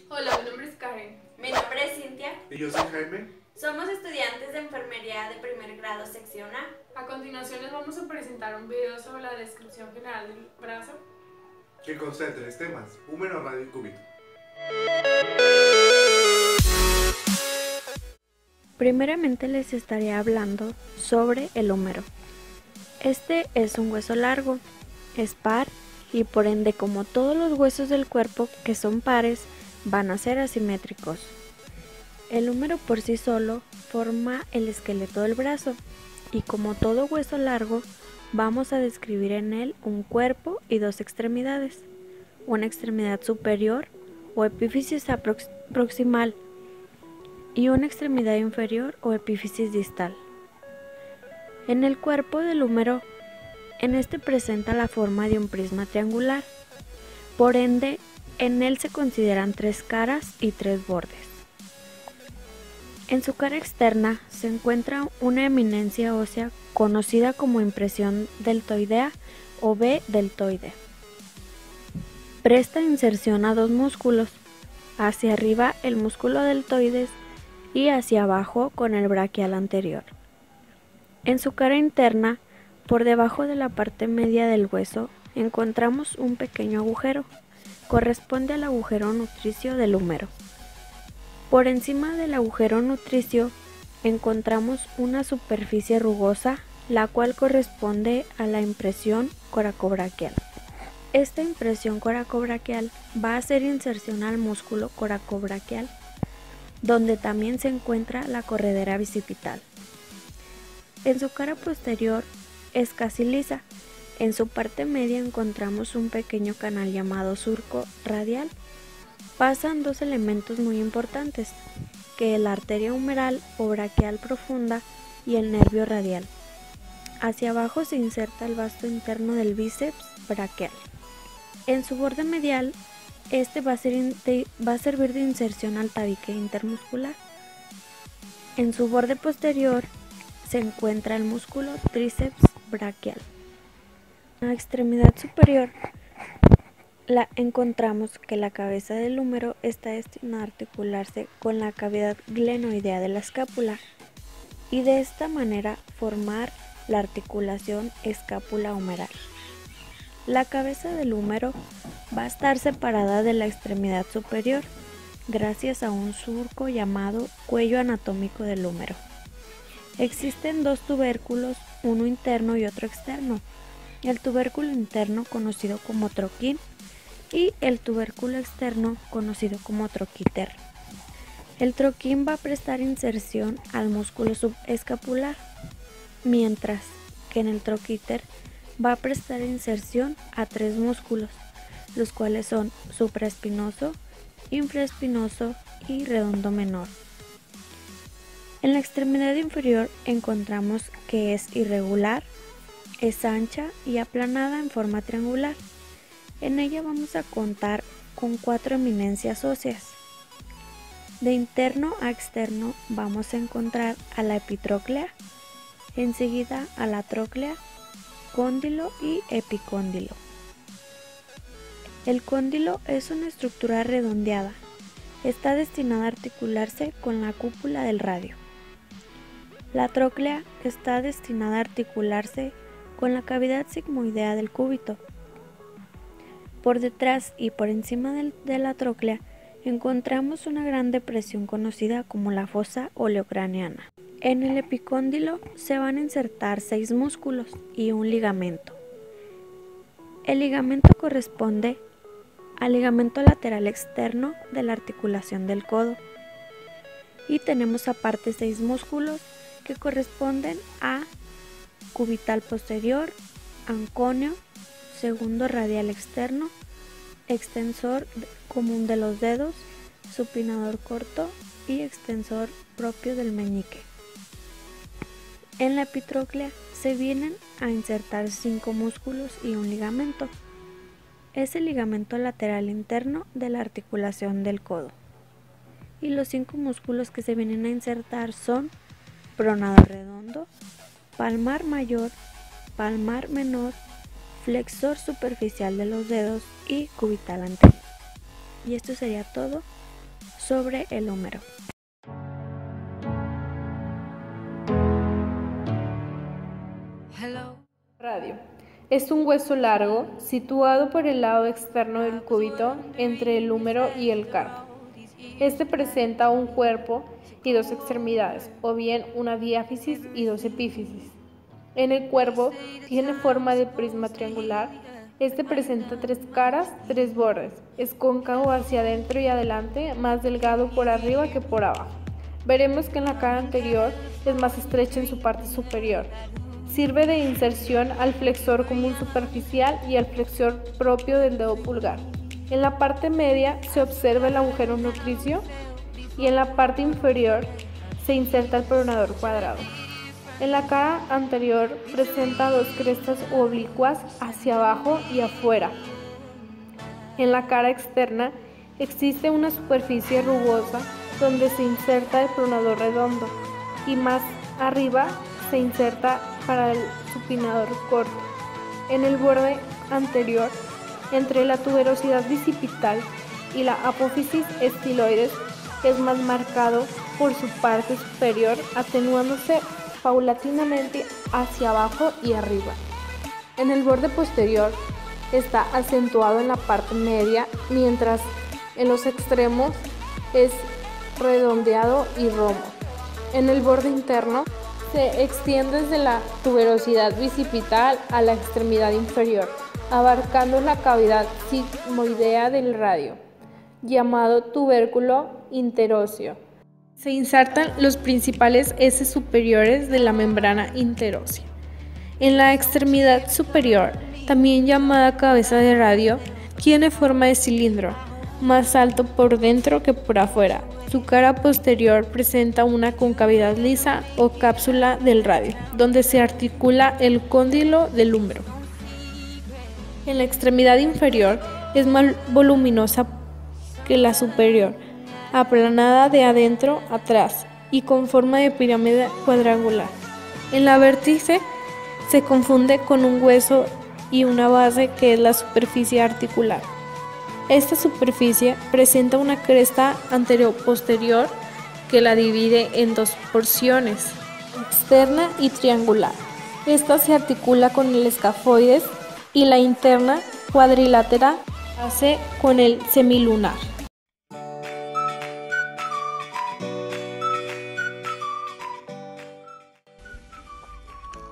Hola, mi nombre es Karen. Mi nombre es Cintia. Y yo soy Jaime. Somos estudiantes de enfermería de primer grado, sección A. A continuación les vamos a presentar un video sobre la descripción general del brazo. Que consta de 3 temas: húmero, radio y cúbito. Primeramente les estaré hablando sobre el húmero. Este es un hueso largo, es par y por ende, como todos los huesos del cuerpo que son pares, van a ser asimétricos. El húmero por sí solo forma el esqueleto del brazo y como todo hueso largo, vamos a describir en él un cuerpo y dos extremidades, una extremidad superior o epífisis proximal y una extremidad inferior o epífisis distal. En el cuerpo del húmero, en este presenta la forma de un prisma triangular, por ende, en él se consideran 3 caras y 3 bordes. En su cara externa se encuentra una eminencia ósea conocida como impresión deltoidea o B deltoide. Presta inserción a 2 músculos, hacia arriba el músculo deltoides y hacia abajo con el braquial anterior. En su cara interna, por debajo de la parte media del hueso, encontramos un pequeño agujero, corresponde al agujero nutricio del húmero. Por encima del agujero nutricio encontramos una superficie rugosa, la cual corresponde a la impresión coracobraquial. Esta impresión coracobraquial va a hacer inserción al músculo coracobraquial, donde también se encuentra la corredera bicipital. En su cara posterior es casi lisa. En su parte media encontramos un pequeño canal llamado surco radial. Pasan 2 elementos muy importantes, que es la arteria humeral o braquial profunda y el nervio radial. Hacia abajo se inserta el vasto interno del bíceps braquial. En su borde medial, este va a servir de inserción al tabique intermuscular. En su borde posterior se encuentra el músculo tríceps braquial. En la extremidad superior encontramos que la cabeza del húmero está destinada a articularse con la cavidad glenoidea de la escápula y de esta manera formar la articulación escápula-humeral. La cabeza del húmero va a estar separada de la extremidad superior gracias a un surco llamado cuello anatómico del húmero. Existen 2 tubérculos, uno interno y otro externo. El tubérculo interno conocido como troquín y el tubérculo externo conocido como troquíter. El troquín va a prestar inserción al músculo subescapular, mientras que en el troquíter va a prestar inserción a 3 músculos, los cuales son supraespinoso, infraespinoso y redondo menor. En la extremidad inferior encontramos que es irregular, es ancha y aplanada en forma triangular. En ella vamos a contar con 4 eminencias óseas. De interno a externo vamos a encontrar a la epitróclea, enseguida a la tróclea, cóndilo y epicóndilo. El cóndilo es una estructura redondeada. Está destinada a articularse con la cúpula del radio. La tróclea está destinada a articularse con la cavidad sigmoidea del cúbito. Por detrás y por encima de la tróclea encontramos una gran depresión conocida como la fosa oleocraneana. En el epicóndilo se van a insertar 6 músculos y un ligamento. El ligamento corresponde al ligamento lateral externo de la articulación del codo. Y tenemos aparte 6 músculos que corresponden a cubital posterior, anconio, segundo radial externo, extensor común de los dedos, supinador corto y extensor propio del meñique. En la epitróclea se vienen a insertar 5 músculos y un ligamento. Es el ligamento lateral interno de la articulación del codo. Y los 5 músculos que se vienen a insertar son pronado redondo, palmar mayor, palmar menor, flexor superficial de los dedos y cubital anterior. Y esto sería todo sobre el húmero. Radio. Es un hueso largo situado por el lado externo del cúbito entre el húmero y el carpo. Este presenta un cuerpo y dos extremidades, o bien una diáfisis y dos epífisis. En el cuerpo tiene forma de prisma triangular. Este presenta 3 caras, 3 bordes. Es cóncavo hacia adentro y adelante, más delgado por arriba que por abajo. Veremos que en la cara anterior es más estrecha en su parte superior. Sirve de inserción al flexor común superficial y al flexor propio del dedo pulgar. En la parte media se observa el agujero nutricio y en la parte inferior se inserta el pronador cuadrado. En la cara anterior presenta 2 crestas oblicuas hacia abajo y afuera. En la cara externa existe una superficie rugosa donde se inserta el pronador redondo y más arriba se inserta para el supinador corto. En el borde anterior, entre la tuberosidad bicipital y la apófisis estiloides, es más marcado por su parte superior, atenuándose paulatinamente hacia abajo y arriba. En el borde posterior está acentuado en la parte media, mientras en los extremos es redondeado y rombo. En el borde interno se extiende desde la tuberosidad bicipital a la extremidad inferior, abarcando la cavidad sigmoidea del radio, llamado tubérculo interóseo. Se insertan los principales heces superiores de la membrana interósea. En la extremidad superior, también llamada cabeza de radio, tiene forma de cilindro, más alto por dentro que por afuera. Su cara posterior presenta una concavidad lisa o cápsula del radio, donde se articula el cóndilo del húmero. En la extremidad inferior es más voluminosa que la superior, aplanada de adentro atrás y con forma de pirámide cuadrangular. En la vértice se confunde con un hueso y una base que es la superficie articular. Esta superficie presenta una cresta anteroposterior que la divide en 2 porciones, externa y triangular. Esta se articula con el escafoides y la interna cuadrilátera hace con el semilunar.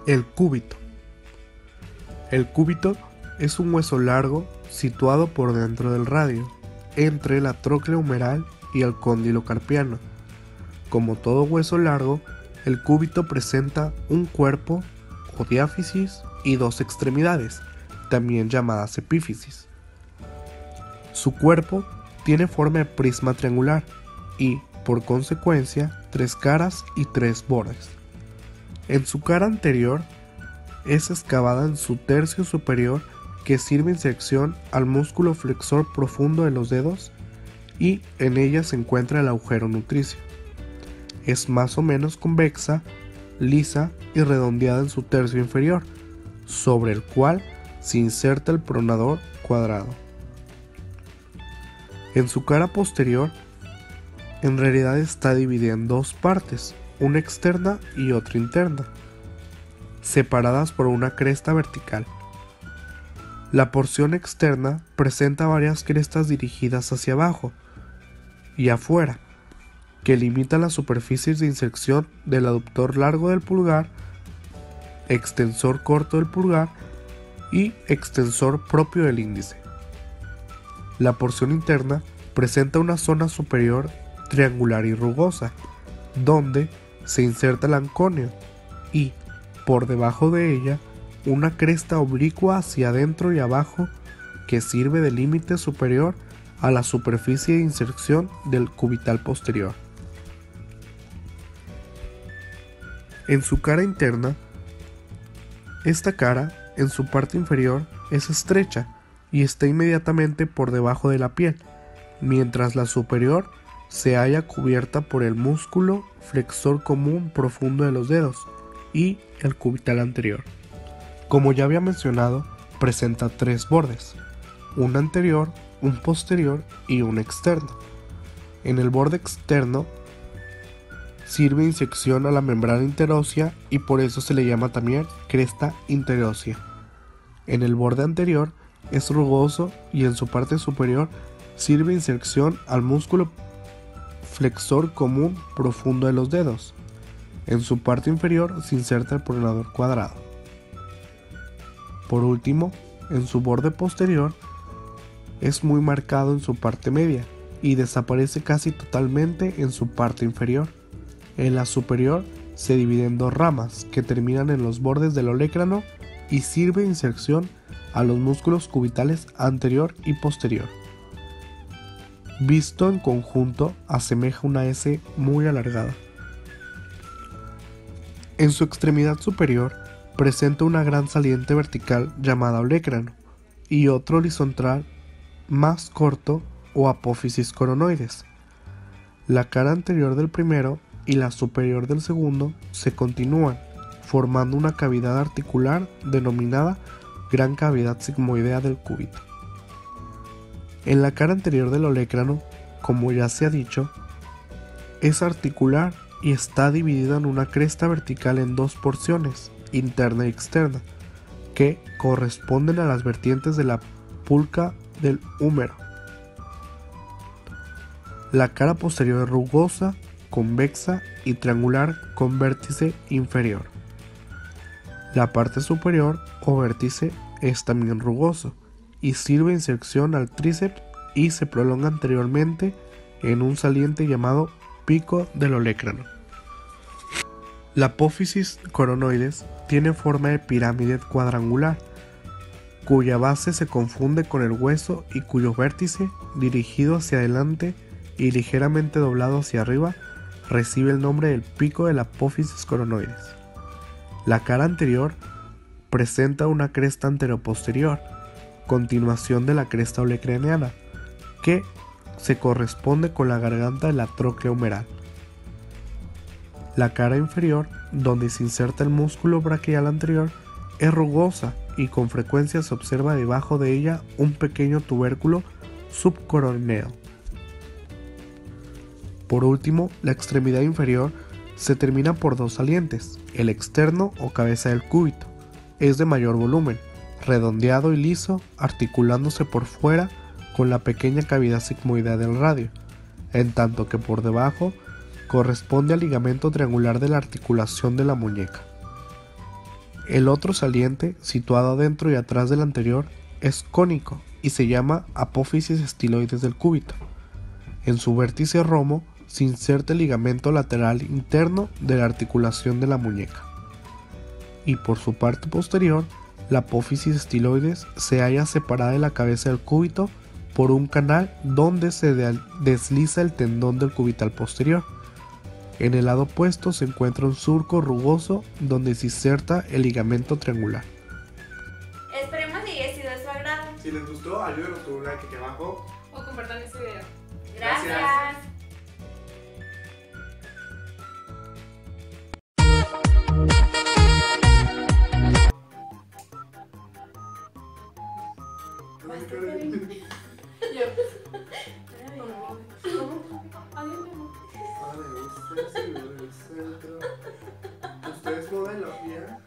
El cúbito. El cúbito es un hueso largo situado por dentro del radio, entre la tróclea humeral y el cóndilo carpiano. Como todo hueso largo, el cúbito presenta un cuerpo o diáfisis y 2 extremidades, también llamadas epífisis. Su cuerpo tiene forma de prisma triangular y, por consecuencia, 3 caras y 3 bordes. En su cara anterior es excavada en su tercio superior, que sirve de inserción al músculo flexor profundo de los dedos, y en ella se encuentra el agujero nutricio. Es más o menos convexa, lisa y redondeada en su tercio inferior, sobre el cual se inserta el pronador cuadrado. En su cara posterior, en realidad está dividida en 2 partes, una externa y otra interna, separadas por una cresta vertical. La porción externa presenta varias crestas dirigidas hacia abajo y afuera, que limitan las superficies de inserción del aductor largo del pulgar, extensor corto del pulgar y extensor propio del índice. La porción interna presenta una zona superior triangular y rugosa, donde se inserta el anconio, y por debajo de ella una cresta oblicua hacia adentro y abajo que sirve de límite superior a la superficie de inserción del cubital posterior. En su cara interna, esta cara en su parte inferior es estrecha y está inmediatamente por debajo de la piel, mientras la superior se halla cubierta por el músculo flexor común profundo de los dedos y el cubital anterior. Como ya había mencionado, presenta 3 bordes, un anterior, un posterior y un externo. En el borde externo sirve de inyección a la membrana interósea y por eso se le llama también cresta interósea. En el borde anterior es rugoso y en su parte superior sirve de inserción al músculo flexor común profundo de los dedos. En su parte inferior se inserta el pronador cuadrado. Por último, en su borde posterior es muy marcado en su parte media y desaparece casi totalmente en su parte inferior. En la superior se divide en 2 ramas que terminan en los bordes del olecrano y sirve de inserción a los músculos cubitales anterior y posterior. Visto en conjunto, asemeja una S muy alargada. En su extremidad superior presenta una gran saliente vertical llamada olecrano y otro horizontal más corto o apófisis coronoides. La cara anterior del primero y la superior del segundo se continúan, formando una cavidad articular denominada gran cavidad sigmoidea del cúbito. En la cara anterior del olecrano, como ya se ha dicho, es articular y está dividida en una cresta vertical en 2 porciones, interna y externa, que corresponden a las vertientes de la pulca del húmero. La cara posterior es rugosa, convexa y triangular con vértice inferior. La parte superior o vértice es también rugoso y sirve de inserción al tríceps y se prolonga anteriormente en un saliente llamado pico del olecrano. La apófisis coronoides tiene forma de pirámide cuadrangular, cuya base se confunde con el hueso y cuyo vértice, dirigido hacia adelante y ligeramente doblado hacia arriba, recibe el nombre del pico de la apófisis coronoides. La cara anterior presenta una cresta anteroposterior, continuación de la cresta olecraniana, que se corresponde con la garganta de la tróclea humeral. La cara inferior, donde se inserta el músculo braquial anterior, es rugosa y con frecuencia se observa debajo de ella un pequeño tubérculo subcoroneo. Por último, la extremidad inferior se termina por 2 salientes. El externo o cabeza del cúbito es de mayor volumen, redondeado y liso, articulándose por fuera con la pequeña cavidad sigmoidea del radio, en tanto que por debajo corresponde al ligamento triangular de la articulación de la muñeca. El otro saliente, situado adentro y atrás del anterior, es cónico y se llama apófisis estiloides del cúbito. En su vértice romo se inserta el ligamento lateral interno de la articulación de la muñeca. Y por su parte posterior, la apófisis estiloides se halla separada de la cabeza del cúbito por un canal donde se desliza el tendón del cubital posterior. En el lado opuesto se encuentra un surco rugoso donde se inserta el ligamento triangular. Esperemos que haya sido de su agrado. Si les gustó, ayúdenos con un like aquí abajo. O compartan este video. Gracias. ¿Ustedes modelo? ¿Ya?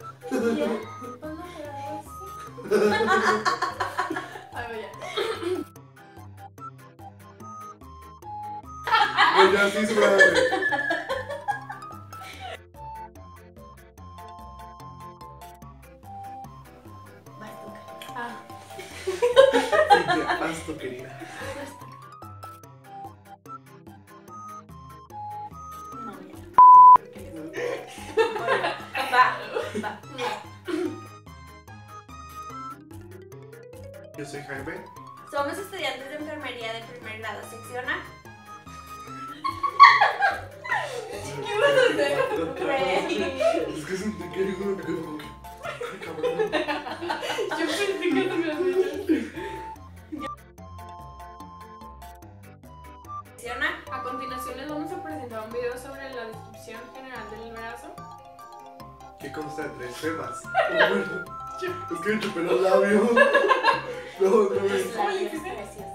Pues ya sí, suave. Haz tu querida. Va. Yo soy Jaime. Somos estudiantes de enfermería de primer grado, sección A. ¿Qué vas a hacer? Reír. Es que sentí que dijo lo que dijo. Cabrón. Yo pensé que te me habías dicho. Sección A. A continuación les vamos a presentar un video sobre la descripción general del embarazo. ¿Qué consta de 3 temas? Es que me chupé los labios. No, otra vez. Tus labios preciosos.